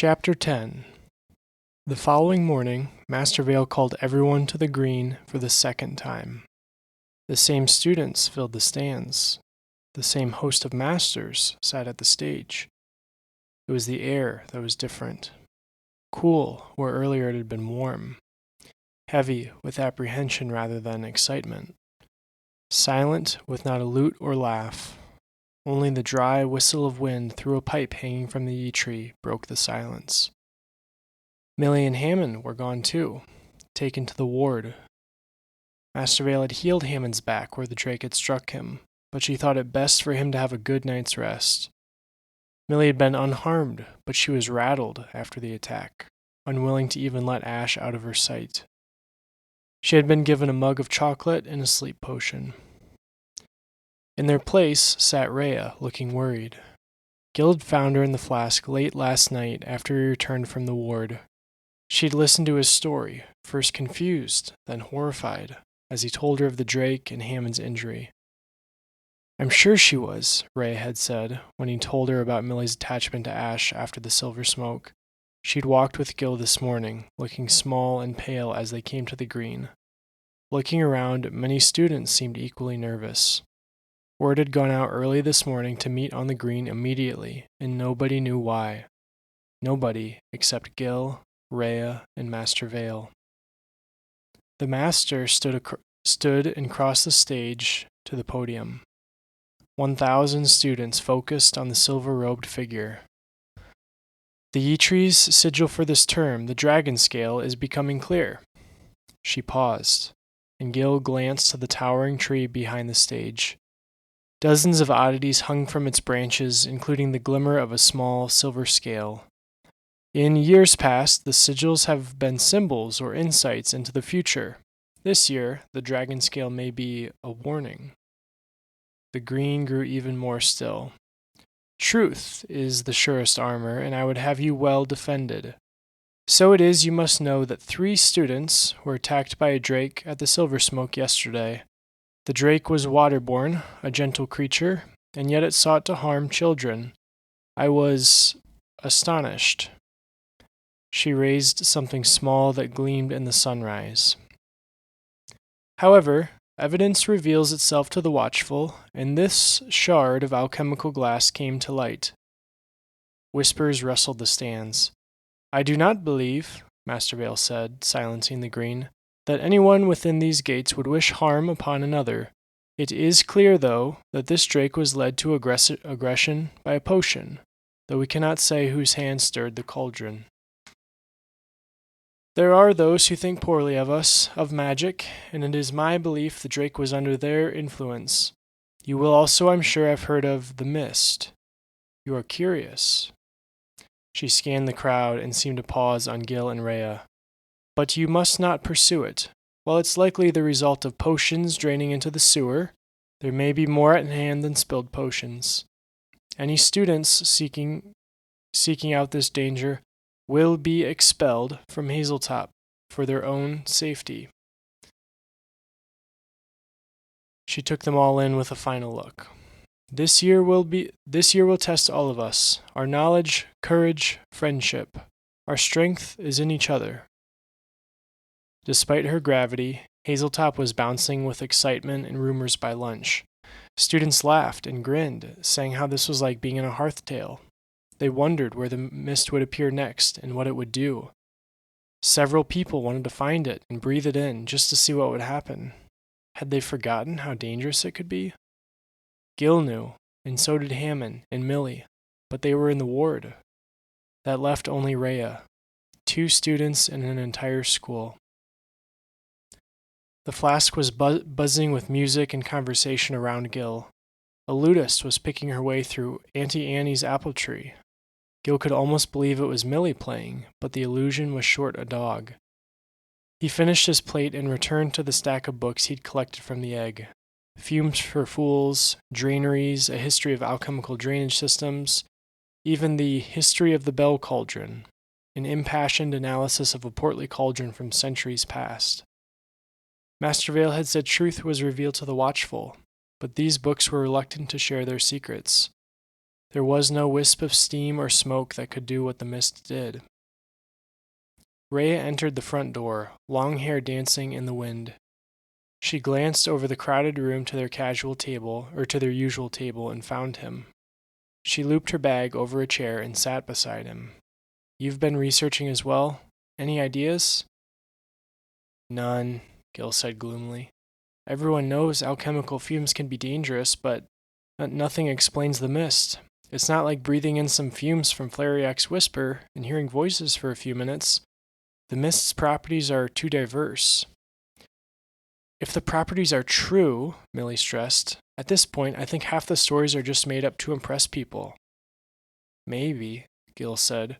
Chapter 10. The following morning, Master Vale called everyone to the green for the second time. The same students filled the stands. The same host of masters sat at the stage. It was the air that was different. Cool, where earlier it had been warm. Heavy, with apprehension rather than excitement. Silent, with not a lute or laugh. Only the dry whistle of wind through a pipe hanging from the yew tree broke the silence. Millie and Hammond were gone too, taken to the ward. Master Vale had healed Hammond's back where the drake had struck him, but she thought it best for him to have a good night's rest. Millie had been unharmed, but she was rattled after the attack, unwilling to even let Ash out of her sight. She had been given a mug of chocolate and a sleep potion. In their place sat Rhea, looking worried. Gil had found her in the flask late last night after he returned from the ward. She had listened to his story, first confused, then horrified, as he told her of the drake and Hammond's injury. "I'm sure she was," Rhea had said, when he told her about Millie's attachment to Ash after the silver smoke. She'd walked with Gil this morning, looking small and pale as they came to the green. Looking around, many students seemed equally nervous. Word had gone out early this morning to meet on the green immediately, and nobody knew why. Nobody except Gil, Rhea, and Master Vale. The master stood and crossed the stage to the podium. 1,000 students focused on the silver-robed figure. The yew tree's sigil for this term, the dragon scale, is becoming clear. She paused, and Gil glanced to the towering tree behind the stage. Dozens of oddities hung from its branches, including the glimmer of a small silver scale. In years past, the sigils have been symbols or insights into the future. This year, the dragon scale may be a warning. The green grew even more still. Truth is the surest armor, and I would have you well defended. So it is you must know that 3 students were attacked by a drake at the Silver Smoke yesterday. The drake was waterborne, a gentle creature, and yet it sought to harm children. I was astonished. She raised something small that gleamed in the sunrise. However, evidence reveals itself to the watchful, and this shard of alchemical glass came to light. Whispers rustled the stands. "I do not believe," Master Vale said, silencing the green, "that anyone within these gates would wish harm upon another. It is clear, though, that this drake was led to aggression by a potion, though we cannot say whose hand stirred the cauldron. There are those who think poorly of us, of magic, and it is my belief the drake was under their influence. You will also, I'm sure, have heard of the mist. You are curious." She scanned the crowd and seemed to pause on Gil and Rhea. "But you must not pursue it. While it's likely the result of potions draining into the sewer, there may be more at hand than spilled potions. Any students seeking out this danger will be expelled from Hazeltop for their own safety." She took them all in with a final look. This year will test all of us. Our knowledge, courage, friendship. Our strength is in each other. Despite her gravity, Hazeltop was bouncing with excitement and rumors by lunch. Students laughed and grinned, saying how this was like being in a hearth tale. They wondered where the mist would appear next and what it would do. Several people wanted to find it and breathe it in just to see what would happen. Had they forgotten how dangerous it could be? Gil knew, and so did Hammond and Millie, but they were in the ward. That left only Rhea, 2 students in an entire school. The flask was buzzing with music and conversation around Gil. A lutist was picking her way through Auntie Annie's apple tree. Gil could almost believe it was Millie playing, but the illusion was short a dog. He finished his plate and returned to the stack of books he'd collected from the egg. Fumes for Fools, Draineries, a history of alchemical drainage systems, even the history of the Bell Cauldron, an impassioned analysis of a portly cauldron from centuries past. Master Vale had said truth was revealed to the watchful, but these books were reluctant to share their secrets. There was no wisp of steam or smoke that could do what the mist did. Rhea entered the front door, long hair dancing in the wind. She glanced over the crowded room to their usual table, and found him. She looped her bag over a chair and sat beside him. You've been researching as well? Any ideas? None, Gil said gloomily. Everyone knows alchemical fumes can be dangerous, but nothing explains the mist. It's not like breathing in some fumes from Flariak's whisper and hearing voices for a few minutes. The mist's properties are too diverse. If the properties are true, Millie stressed, at this point I think half the stories are just made up to impress people. Maybe, Gil said,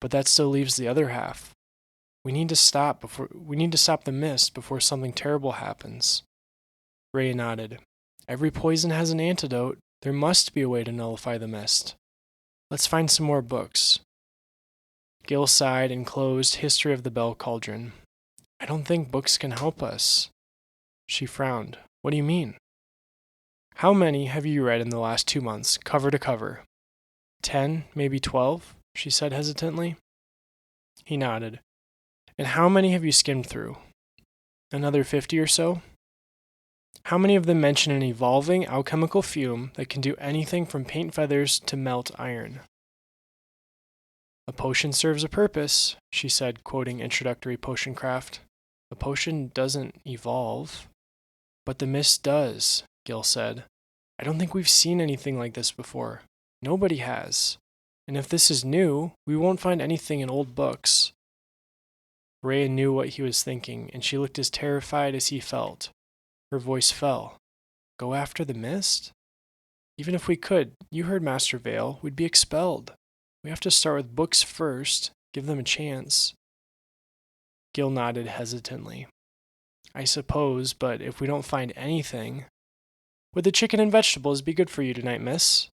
but that still leaves the other half. We need to stop the mist before something terrible happens. Ray nodded. Every poison has an antidote. There must be a way to nullify the mist. Let's find some more books. Gil sighed and closed History of the Bell Cauldron. I don't think books can help us. She frowned. What do you mean? How many have you read in the last 2 months, cover to cover? 10, maybe 12, she said hesitantly. He nodded. And how many have you skimmed through? Another 50 or so? How many of them mention an evolving alchemical fume that can do anything from paint feathers to melt iron? A potion serves a purpose, she said, quoting Introductory Potion Craft. A potion doesn't evolve. But the mist does, Gil said. I don't think we've seen anything like this before. Nobody has. And if this is new, we won't find anything in old books. Rhea knew what he was thinking, and she looked as terrified as he felt. Her voice fell. Go after the mist? Even if we could, you heard Master Vale, we'd be expelled. We have to start with books first, give them a chance. Gil nodded hesitantly. I suppose, but if we don't find anything... Would the chicken and vegetables be good for you tonight, miss?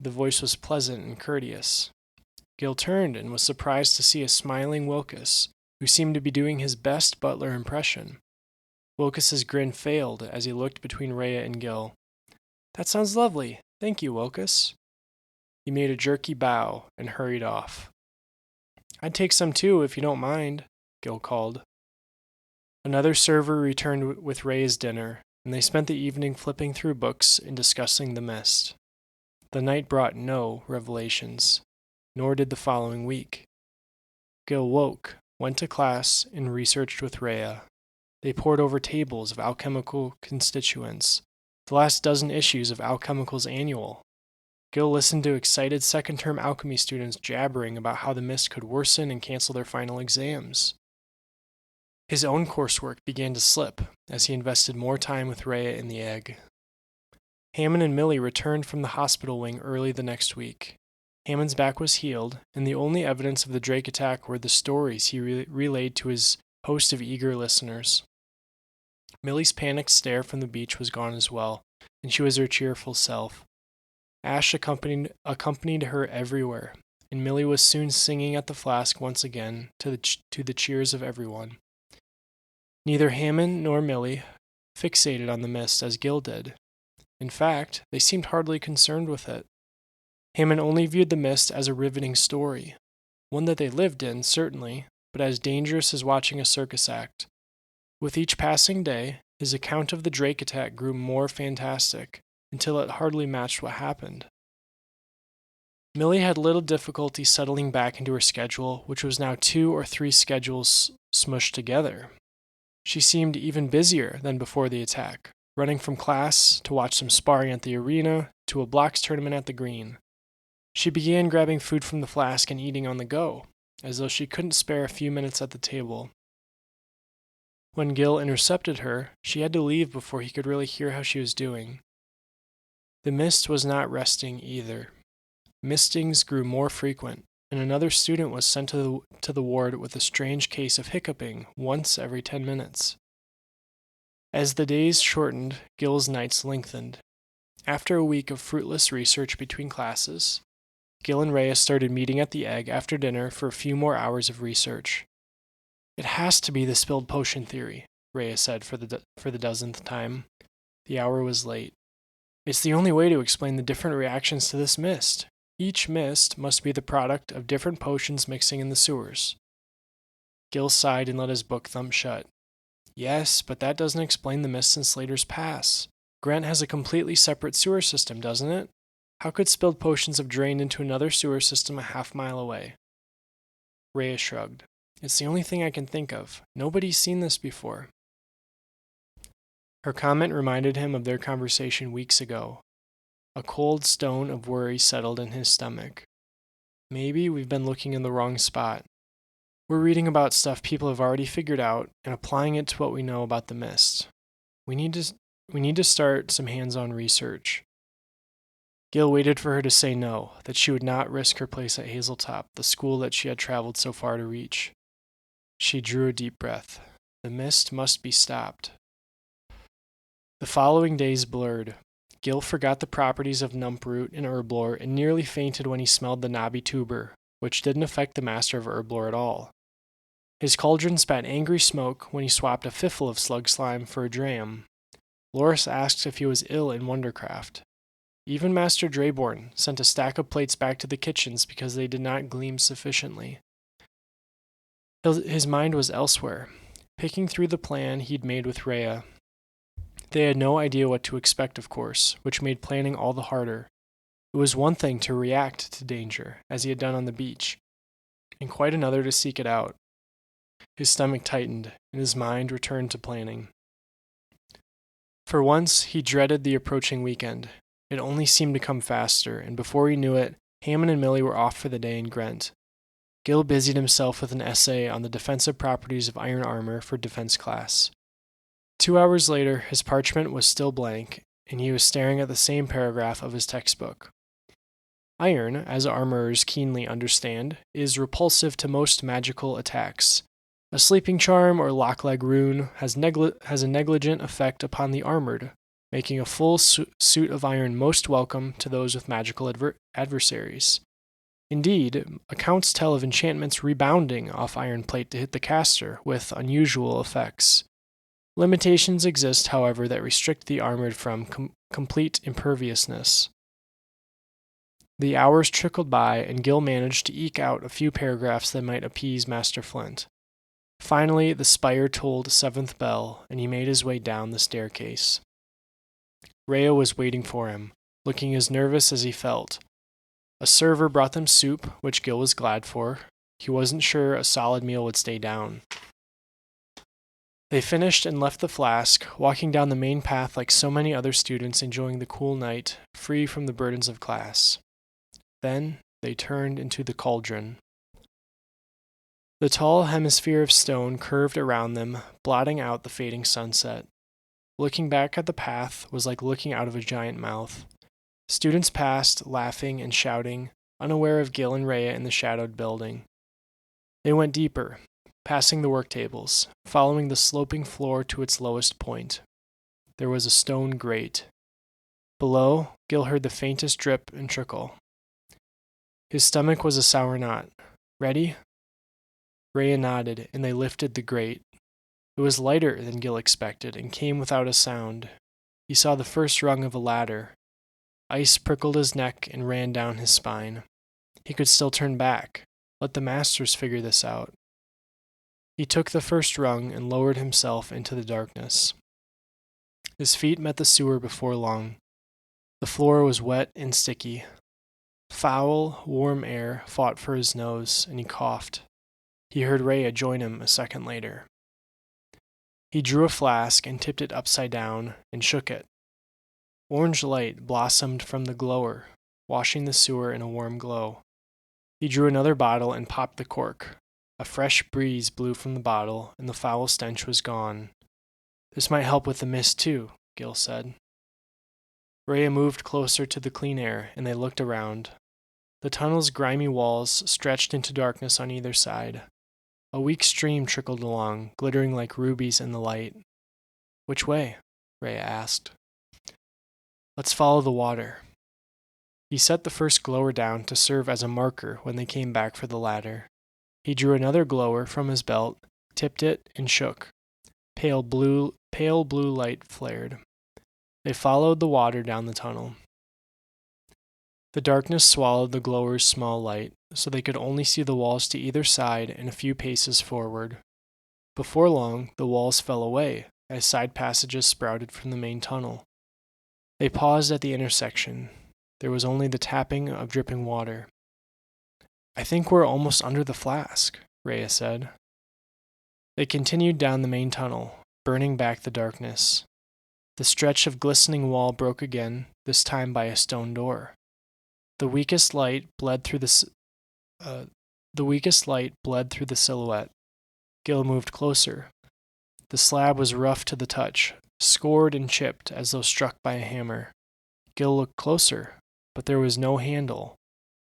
The voice was pleasant and courteous. Gil turned and was surprised to see a smiling Wilkes, who seemed to be doing his best butler impression. Wilkes's grin failed as he looked between Rhea and Gil. That sounds lovely. Thank you, Wilkes. He made a jerky bow and hurried off. I'd take some too, if you don't mind, Gil called. Another server returned with Rhea's dinner, and they spent the evening flipping through books and discussing the mist. The night brought no revelations, nor did the following week. Gil woke, went to class, and researched with Rhea. They pored over tables of alchemical constituents, the last dozen issues of Alchemical's Annual. Gil listened to excited second-term alchemy students jabbering about how the mist could worsen and cancel their final exams. His own coursework began to slip as he invested more time with Rhea in the egg. Hammond and Millie returned from the hospital wing early the next week. Hammond's back was healed, and the only evidence of the Drake attack were the stories he relayed to his host of eager listeners. Millie's panicked stare from the beach was gone as well, and she was her cheerful self. Ash accompanied her everywhere, and Millie was soon singing at the flask once again to the cheers of everyone. Neither Hammond nor Millie fixated on the mist as Gil did. In fact, they seemed hardly concerned with it. Hammond only viewed the mist as a riveting story, one that they lived in, certainly, but as dangerous as watching a circus act. With each passing day, his account of the Drake attack grew more fantastic, until it hardly matched what happened. Millie had little difficulty settling back into her schedule, which was now 2 or 3 schedules smushed together. She seemed even busier than before the attack, running from class to watch some sparring at the arena to a blocks tournament at the green. She began grabbing food from the flask and eating on the go, as though she couldn't spare a few minutes at the table. When Gil intercepted her, she had to leave before he could really hear how she was doing. The mist was not resting either. Mistings grew more frequent, and another student was sent to the ward with a strange case of hiccuping once every 10 minutes. As the days shortened, Gil's nights lengthened. After a week of fruitless research between classes, Gil and Rhea started meeting at the egg after dinner for a few more hours of research. It has to be the spilled potion theory, Rhea said for the dozenth time. The hour was late. It's the only way to explain the different reactions to this mist. Each mist must be the product of different potions mixing in the sewers. Gil sighed and let his book thump shut. Yes, but that doesn't explain the mist in Slater's Pass. Grant has a completely separate sewer system, doesn't it? How could spilled potions have drained into another sewer system a half-mile away? Rhea shrugged. It's the only thing I can think of. Nobody's seen this before. Her comment reminded him of their conversation weeks ago. A cold stone of worry settled in his stomach. Maybe we've been looking in the wrong spot. We're reading about stuff people have already figured out and applying it to what we know about the mist. We need to start some hands-on research. Gil waited for her to say no, that she would not risk her place at Hazeltop, the school that she had traveled so far to reach. She drew a deep breath. The mist must be stopped. The following days blurred. Gil forgot the properties of numproot and herblore and nearly fainted when he smelled the knobby tuber, which didn't affect the master of herblore at all. His cauldron spat angry smoke when he swapped a fistful of slug slime for a dram. Loris asked if he was ill in Wondercraft. Even Master Drayborn sent a stack of plates back to the kitchens because they did not gleam sufficiently. His mind was elsewhere, picking through the plan he'd made with Rhea. They had no idea what to expect, of course, which made planning all the harder. It was one thing to react to danger, as he had done on the beach, and quite another to seek it out. His stomach tightened, and his mind returned to planning. For once, he dreaded the approaching weekend. It only seemed to come faster, and before he knew it, Hammond and Millie were off for the day in Grent. Gil busied himself with an essay on the defensive properties of iron armor for defense class. 2 hours later, his parchment was still blank, and he was staring at the same paragraph of his textbook. Iron, as armorers keenly understand, is repulsive to most magical attacks. A sleeping charm or lock-leg rune has a negligent effect upon the armored, making a full suit of iron most welcome to those with magical adversaries. Indeed, accounts tell of enchantments rebounding off iron plate to hit the caster, with unusual effects. Limitations exist, however, that restrict the armored from complete imperviousness. The hours trickled by, and Gil managed to eke out a few paragraphs that might appease Master Flint. Finally, the spire tolled 7th bell, and he made his way down the staircase. Rhea was waiting for him, looking as nervous as he felt. A server brought them soup, which Gil was glad for. He wasn't sure a solid meal would stay down. They finished and left the flask, walking down the main path like so many other students enjoying the cool night, free from the burdens of class. Then they turned into the cauldron. The tall hemisphere of stone curved around them, blotting out the fading sunset. Looking back at the path was like looking out of a giant mouth. Students passed, laughing and shouting, unaware of Gil and Rhea in the shadowed building. They went deeper, passing the work tables, following the sloping floor to its lowest point. There was a stone grate. Below, Gil heard the faintest drip and trickle. His stomach was a sour knot. Ready? Rhea nodded, and they lifted the grate. It was lighter than Gil expected, and came without a sound. He saw the first rung of a ladder. Ice prickled his neck and ran down his spine. He could still turn back. Let the masters figure this out. He took the first rung and lowered himself into the darkness. His feet met the sewer before long. The floor was wet and sticky. Foul, warm air fought for his nose, and he coughed. He heard Rhea join him a second later. He drew a flask and tipped it upside down and shook it. Orange light blossomed from the glower, washing the sewer in a warm glow. He drew another bottle and popped the cork. A fresh breeze blew from the bottle, and the foul stench was gone. This might help with the mist, too, Gil said. Rhea moved closer to the clean air, and they looked around. The tunnel's grimy walls stretched into darkness on either side. A weak stream trickled along, glittering like rubies in the light. Which way? Rhea asked. Let's follow the water. He set the first glower down to serve as a marker when they came back for the ladder. He drew another glower from his belt, tipped it, and shook. Pale blue light flared. They followed the water down the tunnel. The darkness swallowed the glower's small light, so they could only see the walls to either side and a few paces forward. Before long, the walls fell away as side passages sprouted from the main tunnel. They paused at the intersection. There was only the tapping of dripping water. "I think we're almost under the flask," Rhea said. They continued down the main tunnel, burning back the darkness. The stretch of glistening wall broke again, this time by a stone door. The weakest light bled through the silhouette. Gil moved closer. The slab was rough to the touch, scored and chipped as though struck by a hammer. Gil looked closer, but there was no handle,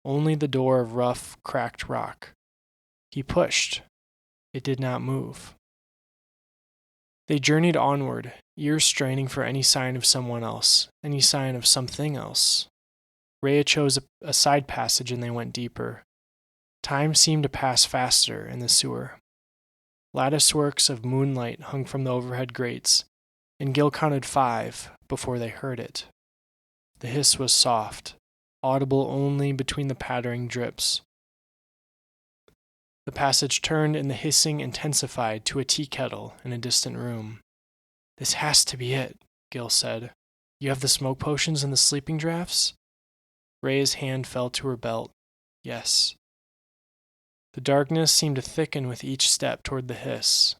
only the door of rough, cracked rock. He pushed. It did not move. They journeyed onward, ears straining for any sign of someone else, any sign of something else. Rhea chose a side passage and they went deeper. Time seemed to pass faster in the sewer. Latticeworks of moonlight hung from the overhead grates, and Gil counted 5 before they heard it. The hiss was soft, audible only between the pattering drips. The passage turned and the hissing intensified to a tea kettle in a distant room. "This has to be it," Gil said. "You have the smoke potions and the sleeping draughts?" Rhea's hand fell to her belt. "Yes." The darkness seemed to thicken with each step toward the hiss.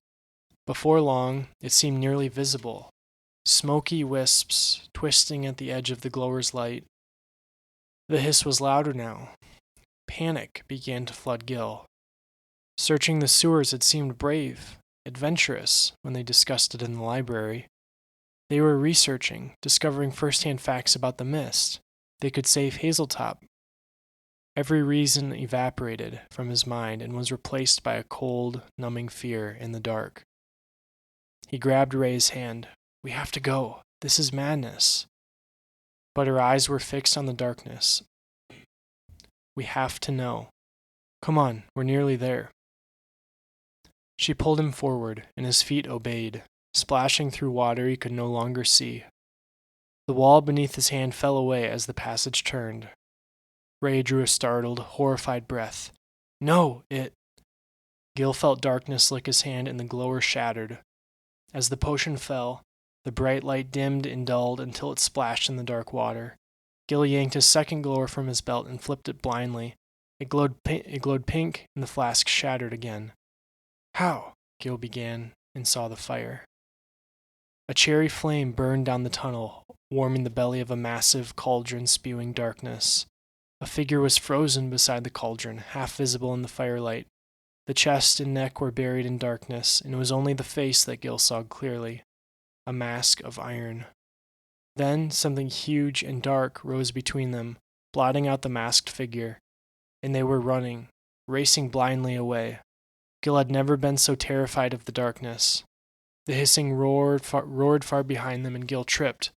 Before long, it seemed nearly visible, smoky wisps twisting at the edge of the glower's light. The hiss was louder now. Panic began to flood Gil. Searching the sewers had seemed brave, adventurous, when they discussed it in the library. They were researching, discovering first-hand facts about the mist. They could save Hazeltop. Every reason evaporated from his mind and was replaced by a cold, numbing fear in the dark. He grabbed Ray's hand. "We have to go. This is madness." But her eyes were fixed on the darkness. "We have to know. Come on, we're nearly there." She pulled him forward, and his feet obeyed, splashing through water he could no longer see. The wall beneath his hand fell away as the passage turned. Ray drew a startled, horrified breath. "No, it—" Gil felt darkness lick his hand and the glower shattered. As the potion fell, the bright light dimmed and dulled until it splashed in the dark water. Gil yanked a second glower from his belt and flipped it blindly. It glowed pink, and the flask shattered again. "How?" Gil began, and saw the fire. A cherry flame burned down the tunnel, warming the belly of a massive cauldron spewing darkness. A figure was frozen beside the cauldron, half visible in the firelight. The chest and neck were buried in darkness, and it was only the face that Gil saw clearly, a mask of iron. Then something huge and dark rose between them, blotting out the masked figure, and they were running, racing blindly away. Gil had never been so terrified of the darkness. The hissing roared far behind them, and Gil tripped.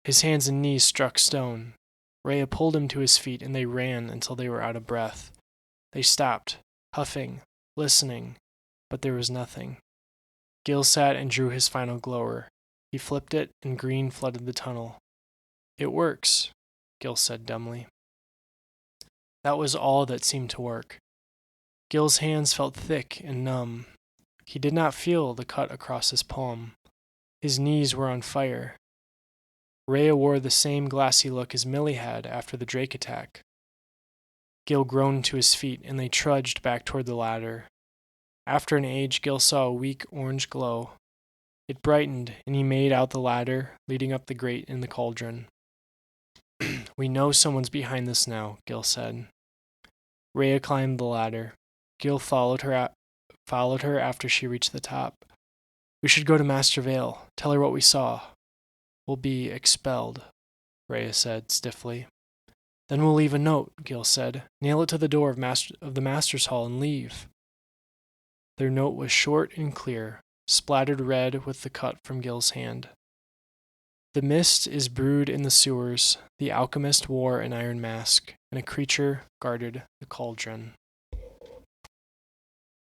His hands and knees struck stone. Rhea pulled him to his feet, and they ran until they were out of breath. They stopped, huffing, listening, but there was nothing. Gil sat and drew his final glower. He flipped it, and green flooded the tunnel. "It works," Gil said dumbly. That was all that seemed to work. Gil's hands felt thick and numb. He did not feel the cut across his palm. His knees were on fire. Rhea wore the same glassy look as Millie had after the Drake attack. Gil groaned to his feet, and they trudged back toward the ladder. After an age, Gil saw a weak orange glow. It brightened, and he made out the ladder leading up the grate in the cauldron. "We know someone's behind this now," Gil said. Rhea climbed the ladder. Gil followed her after she reached the top. "We should go to Master Vale, tell her what we saw." "We'll be expelled," Rhea said stiffly. "Then we'll leave a note," Gil said. "Nail it to the door of the Master's Hall and leave." Their note was short and clear, splattered red with the cut from Gil's hand. "The mist is brewed in the sewers. The alchemist wore an iron mask, and a creature guarded the cauldron."